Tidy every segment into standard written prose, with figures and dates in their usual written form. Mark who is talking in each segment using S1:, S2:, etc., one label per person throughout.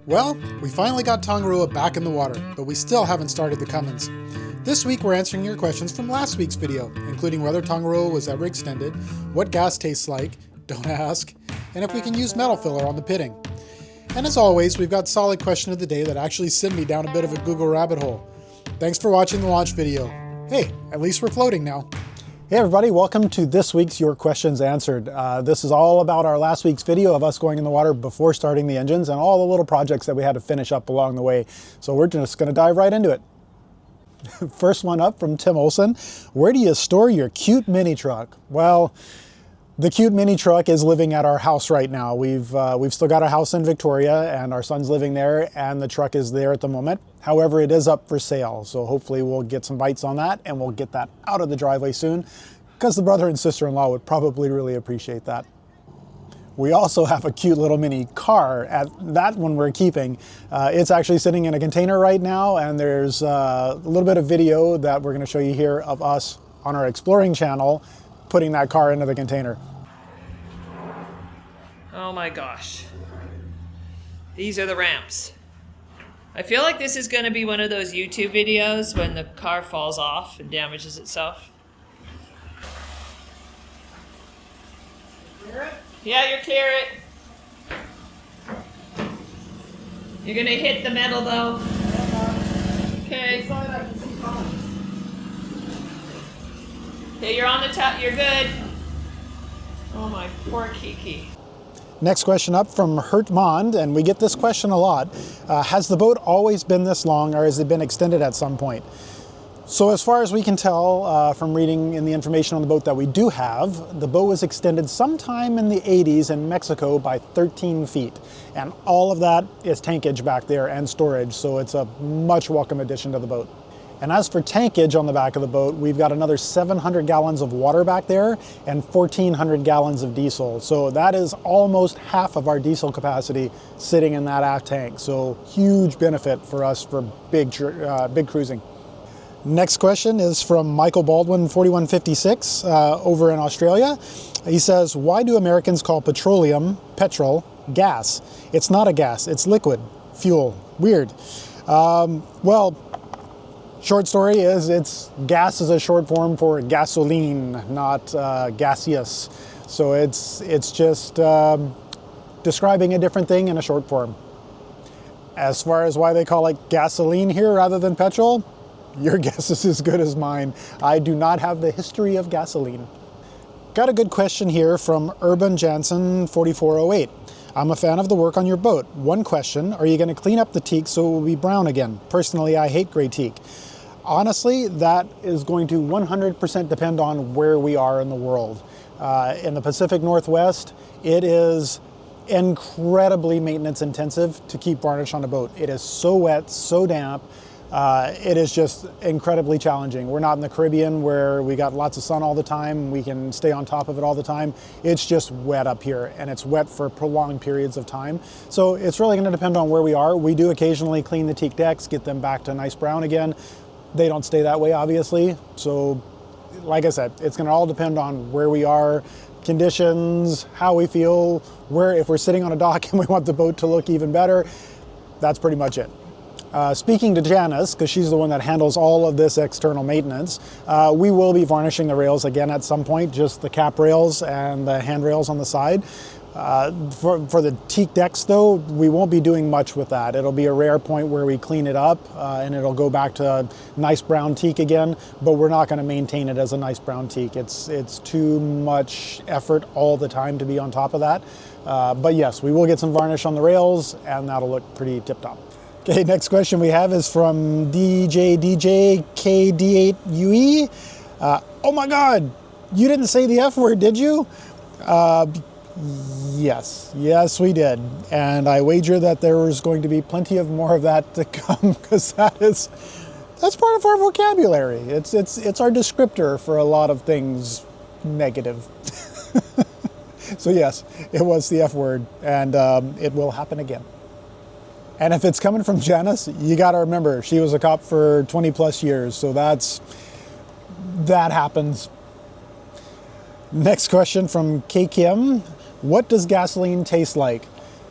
S1: Well, we finally got Tangaroa back in the water, but we still haven't started the Cummins. This week we're answering your questions from last week's video, including whether Tangaroa was ever extended, what gas tastes like, don't ask, and if we can use metal filler on the pitting. And as always, we've got solid question of the day that actually sent me down a bit of a Google rabbit hole. Thanks for watching the launch video. Hey, at least we're floating now. Hey everybody, welcome to this week's Your Questions Answered. This is all about our last week's video of us going in the water before starting the engines and all the little projects that we had to finish up along the way. So we're just going to dive right into it. First one up from Tim Olson. Where do you store your cute mini truck? Well, the cute mini truck is living at our house right now. We've still got a house in Victoria and our son's living there and the truck is there at the moment. However, it is up for sale. So hopefully we'll get some bites on that and we'll get that out of the driveway soon because the brother and sister-in-law would probably really appreciate that. We also have a cute little mini car. At that one we're keeping. It's actually sitting in a container right now and there's a little bit of video that we're going to show you here of us on our exploring channel putting that car into the container.
S2: Oh my gosh. These are the ramps. I feel like this is going to be one of those YouTube videos when the car falls off and damages itself. Clear it? Yeah, you're clear it. You're going to hit the metal though. Okay. Okay, you're on the top, you're good. Oh my poor Kiki.
S1: Next question up from Hertmond, and we get this question a lot. Has the boat always been this long or has it been extended at some point? So as far as we can tell from reading in the information on the boat that we do have, the boat was extended sometime in the 80s in Mexico by 13 feet. And all of that is tankage back there and storage, so it's a much welcome addition to the boat. And as for tankage on the back of the boat, we've got another 700 gallons of water back there and 1,400 gallons of diesel. So that is almost half of our diesel capacity sitting in that aft tank. So huge benefit for us for big cruising. Next question is from Michael Baldwin, 4156, over in Australia. He says, why do Americans call petrol, gas? It's not a gas, it's liquid fuel. Weird. Well, short story is gas is a short form for gasoline, not gaseous. So it's just describing a different thing in a short form. As far as why they call it gasoline here rather than petrol, your guess is as good as mine. I do not have the history of gasoline. Got a good question here from Urban Jansen 4408. I'm a fan of the work on your boat. One question, are you going to clean up the teak so it will be brown again? Personally, I hate gray teak. Honestly, that is going to 100% depend on where we are in the world. In the Pacific Northwest, it is incredibly maintenance intensive to keep varnish on a boat. It is so wet, so damp. It is just incredibly challenging. We're not in the Caribbean where we got lots of sun all the time. We can stay on top of it all the time. It's just wet up here and it's wet for prolonged periods of time. So it's really going to depend on where we are. We do occasionally clean the teak decks, get them back to nice brown again. They don't stay that way, obviously. So like I said, it's going to all depend on where we are, conditions, how we feel, if we're sitting on a dock and we want the boat to look even better. That's pretty much it. Speaking to Janice, because she's the one that handles all of this external maintenance, we will be varnishing the rails again at some point, just the cap rails and the handrails on the side. For the teak decks though, we won't be doing much with that. It'll be a rare point where we clean it up and it'll go back to nice brown teak again, but we're not going to maintain it as a nice brown teak. It's too much effort all the time to be on top of that. But yes, we will get some varnish on the rails and that'll look pretty tip-top. Okay, next question we have is from DJKD8UE. Oh my God, you didn't say the F word, did you? Yes, we did. And I wager that there is going to be plenty of more of that to come because that's part of our vocabulary. It's our descriptor for a lot of things negative. So yes, it was the F word and it will happen again. And if it's coming from Janice, you got to remember, she was a cop for 20 plus years. So that happens. Next question from K. Kim. What does gasoline taste like?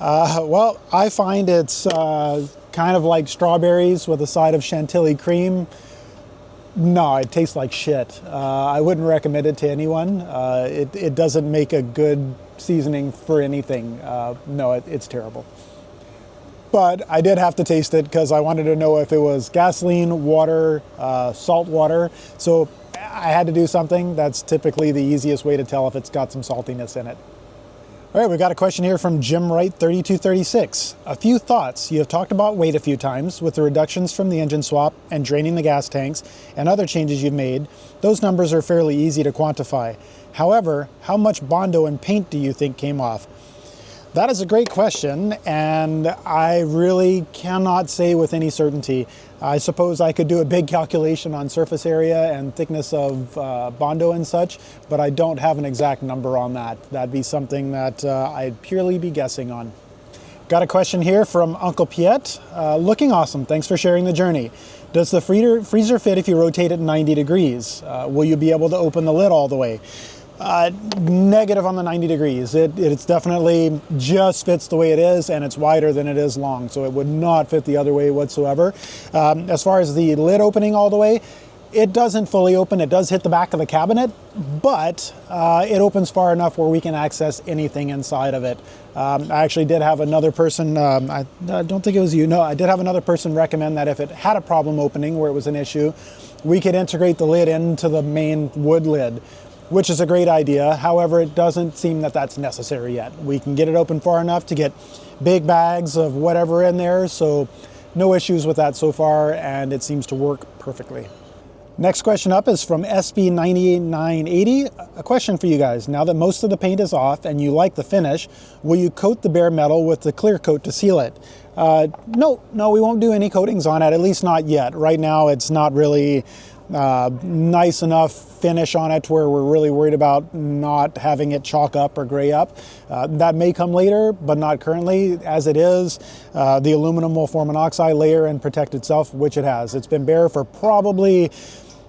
S1: Well, I find it's kind of like strawberries with a side of chantilly cream. No, it tastes like shit. I wouldn't recommend it to anyone. It doesn't make a good seasoning for anything. No, it's terrible. But I did have to taste it because I wanted to know if it was gasoline, water, salt water. So I had to do something. That's typically the easiest way to tell if it's got some saltiness in it. All right, we've got a question here from Jim Wright 3236. A few thoughts. You have talked about weight a few times with the reductions from the engine swap and draining the gas tanks and other changes you've made. Those numbers are fairly easy to quantify. However, how much Bondo and paint do you think came off? That is a great question, and I really cannot say with any certainty. I suppose I could do a big calculation on surface area and thickness of Bondo and such, but I don't have an exact number on that. That'd be something that I'd purely be guessing on. Got a question here from Uncle Piet. Looking awesome, thanks for sharing the journey. Does the freezer fit if you rotate it 90 degrees? Will you be able to open the lid all the way? Negative on the 90 degrees. It's definitely just fits the way it is, and it's wider than it is long, so it would not fit the other way whatsoever. As far as the lid opening all the way, it doesn't fully open. It does hit the back of the cabinet, but it opens far enough where we can access anything inside of it. I actually did have another person, I don't think it was you, no, I did have another person recommend that if it had a problem opening where it was an issue, we could integrate the lid into the main wood lid, which is a great idea. However, it doesn't seem that that's necessary yet. We can get it open far enough to get big bags of whatever in there, so no issues with that so far, and it seems to work perfectly. Next question up is from SB9980. A question for you guys. Now that most of the paint is off and you like the finish, will you coat the bare metal with the clear coat to seal it? No, we won't do any coatings on it, at least not yet. Right now it's not really nice enough finish on it where we're really worried about not having it chalk up or gray up. That may come later, but not currently. As it is, the aluminum will form an oxide layer and protect itself, which it has. It's been bare for probably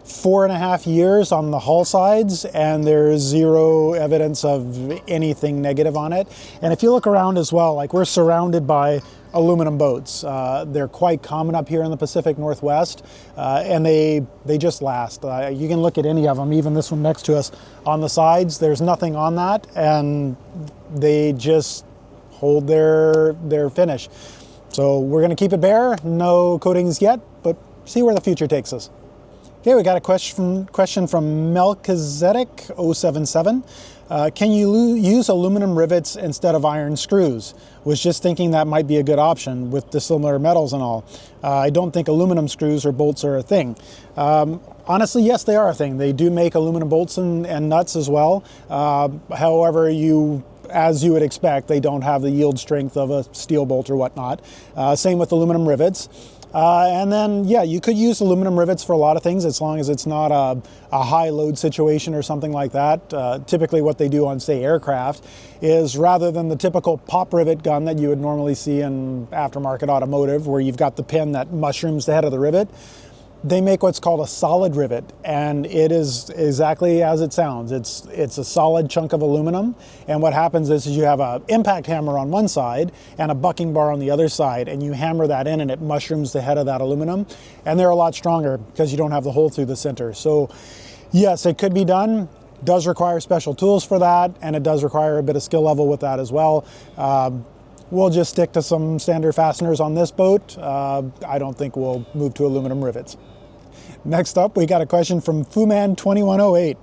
S1: 4.5 years on the hull sides, and there's zero evidence of anything negative on it. And if you look around as well, like we're surrounded by aluminum boats. They're quite common up here in the Pacific Northwest, and they just last. You can look at any of them, even this one next to us on the sides. There's nothing on that, and they just hold their finish. So we're going to keep it bare. No coatings yet, but see where the future takes us. Okay, we got a question from Melchizedek 077. Can you use aluminum rivets instead of iron screws? Was just thinking that might be a good option with dissimilar metals and all. I don't think aluminum screws or bolts are a thing. Honestly, yes, they are a thing. They do make aluminum bolts and nuts as well. However, as you would expect, they don't have the yield strength of a steel bolt or whatnot. Same with aluminum rivets. And then, yeah, you could use aluminum rivets for a lot of things as long as it's not a high load situation or something like that. Typically what they do on, say, aircraft is rather than the typical pop rivet gun that you would normally see in aftermarket automotive where you've got the pin that mushrooms the head of the rivet, they make what's called a solid rivet, and it is exactly as it sounds. It's a solid chunk of aluminum, and what happens is you have an impact hammer on one side and a bucking bar on the other side, and you hammer that in and it mushrooms the head of that aluminum, and they're a lot stronger because you don't have the hole through the center. So yes, it could be done. Does require special tools for that, and it does require a bit of skill level with that as well. We'll just stick to some standard fasteners on this boat. I don't think we'll move to aluminum rivets. Next up, we got a question from Fuman2108.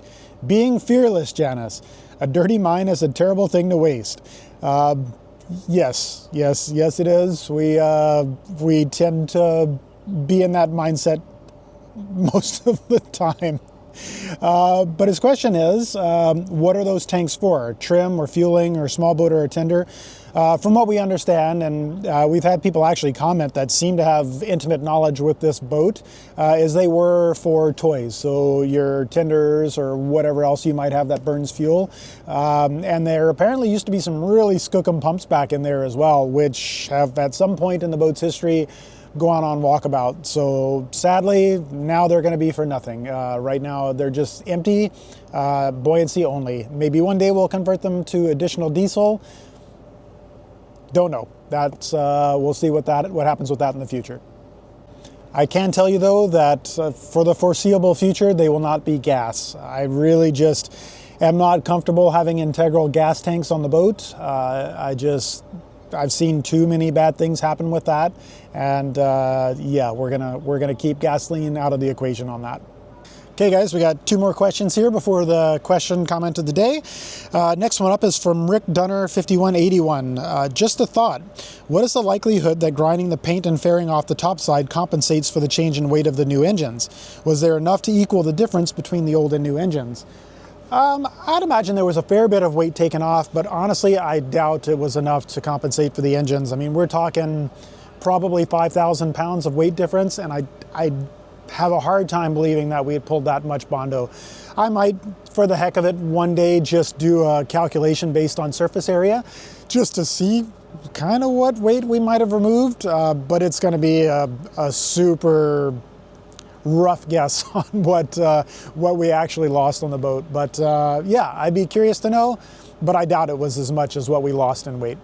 S1: Being fearless, Janice. A dirty mind is a terrible thing to waste. Yes, it is. We tend to be in that mindset most of the time. But his question is, what are those tanks for? Trim or fueling or small boat or a tender? From what we understand, and we've had people actually comment that seem to have intimate knowledge with this boat, is they were for toys. So your tenders or whatever else you might have that burns fuel. And there apparently used to be some really skookum pumps back in there as well, which have at some point in the boat's history gone on walkabout. So sadly, now they're going to be for nothing. Right now, they're just empty, buoyancy only. Maybe one day we'll convert them to additional diesel. Don't know. That's we'll see what happens with that in the future. I can tell you though that for the foreseeable future, they will not be gas. I really just am not comfortable having integral gas tanks on the boat. I've seen too many bad things happen with that, and yeah, we're gonna keep gasoline out of the equation on that. Okay guys, we got 2 more questions here before the question comment of the day. Next one up is from Rick Dunner 5181. Just a thought, what is the likelihood that grinding the paint and fairing off the top side compensates for the change in weight of the new engines? Was there enough to equal the difference between the old and new engines? I'd imagine there was a fair bit of weight taken off, but honestly, I doubt it was enough to compensate for the engines. I mean, we're talking probably 5,000 pounds of weight difference, and I have a hard time believing that we had pulled that much Bondo. I might, for the heck of it, one day just do a calculation based on surface area, just to see kind of what weight we might have removed, but it's going to be a super rough guess on what we actually lost on the boat. But yeah, I'd be curious to know, but I doubt it was as much as what we lost in weight.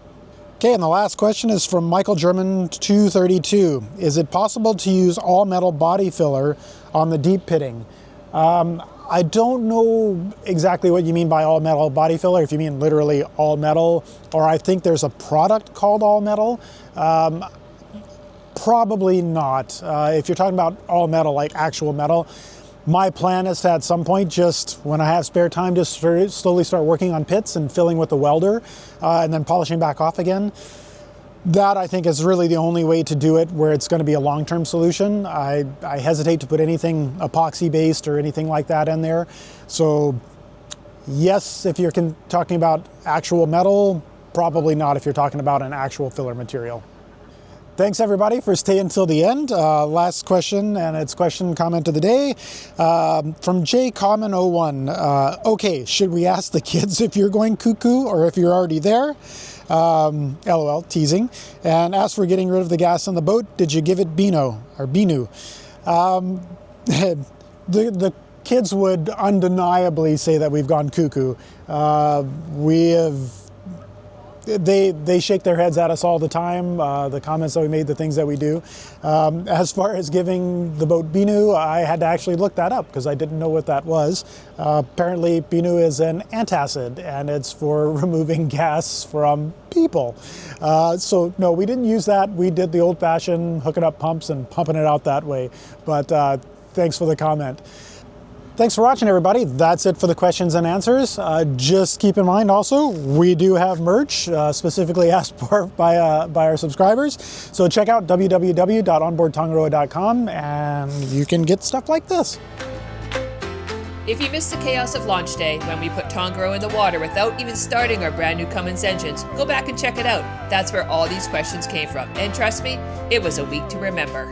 S1: Okay, and the last question is from Michael German 232. Is it possible to use all metal body filler on the deep pitting? I don't know exactly what you mean by all metal body filler, if you mean literally all metal, or I think there's a product called all metal. Probably not. If you're talking about all metal, like actual metal, my plan is to at some point, just when I have spare time, just slowly start working on pits and filling with the welder and then polishing back off again. That I think is really the only way to do it where it's going to be a long-term solution. I hesitate to put anything epoxy based or anything like that in there. So yes, if you're talking about actual metal, probably not if you're talking about an actual filler material. Thanks everybody for staying till the end. Last question, and it's question comment of the day from jcommon01. Okay, should we ask the kids if you're going cuckoo or if you're already there? LOL, teasing. And as for getting rid of the gas on the boat, did you give it Binu? The kids would undeniably say that we've gone cuckoo. They shake their heads at us all the time, the comments that we made, the things that we do. As far as giving the boat Binu, I had to actually look that up because I didn't know what that was. Apparently Binu is an antacid and it's for removing gas from people. So no, we didn't use that. We did the old-fashioned hooking up pumps and pumping it out that way. But thanks for the comment. Thanks for watching, everybody. That's it for the questions and answers. Just keep in mind also, we do have merch specifically asked for by our subscribers. So check out www.onboardtangaroa.com and you can get stuff like this.
S2: If you missed the chaos of launch day when we put Tangaroa in the water without even starting our brand new Cummins engines, go back and check it out. That's where all these questions came from. And trust me, it was a week to remember.